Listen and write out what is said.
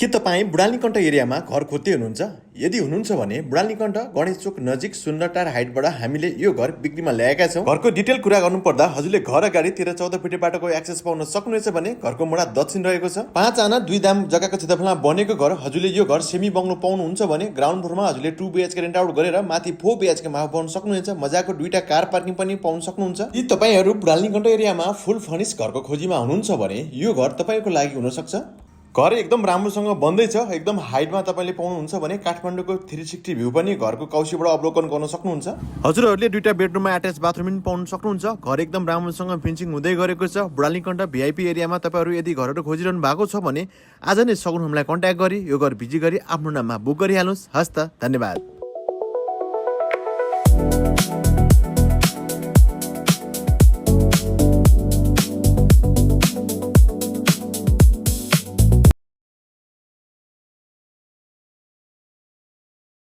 के तपाईँ बुढालीकण्ठ एरियामा घर खोज्दै हुनुहुन्छ? यदि हुनुहुन्छ भने बुढालीकण्ठ गणेश चोक नजिक सुन्दरटार हाइटबाट हामीले यो घर बिक्रीमा ल्याएका छौँ। घरको डिटेल कुरा गर्नुपर्दा हजुरले घर अगाडि 13-14 फिट बाटोको एक्सेस पाउन सक्नुहुनेछ भने घरको मुडा दक्षिण रहेको छ। 5 आना 2 दाम जग्गाको क्षेत्रफलमा बनेको घर। हजुरले यो घर सेमी बङ्गलो पाउनुहुन्छ भने ग्राउन्ड फ्लोरमा हजुरले 2 BHK रेन्ट आउट गरेर माथि 4 BHK मा पाउन सक्नुहुनेछ। मजाको 2टा कार पार्किङ पनि पाउन सक्नुहुन्छ। यदि तपाईहरू बुढालीकण्ठ एरियामा फुल फर्निश घरको खोजीमा हुनुहुन्छ भने यो घर तपाईको लागि हुन सक्छ। घर एकदम राम्रोसँग बन्दैछ। एकदम हाइटमा तपाईले पाउनुहुन्छ भने काठमाडौँको 360 भ्यू पनि घरको कौशीबाट अवलोकन गर्न सक्नुहुन्छ। हजुरहरूले 2टा बेडरुममा अट्याच बाथरुम पनि पाउन सक्नुहुन्छ। घर एकदम राम्रोसँग फिनिसिङ हुँदै गरेको छ। बुढालीकण्ठ VIP एरियामा तपाईहरू यदि घरहरू खोजिरहनु भएको छ भने आज नै सगुन हामीलाई कन्ट्याक्ट गरी यो घर भिजिट गरी आफ्नो नाममा बुक गरिहाल्नुहोस्। हस्त धन्यवाद।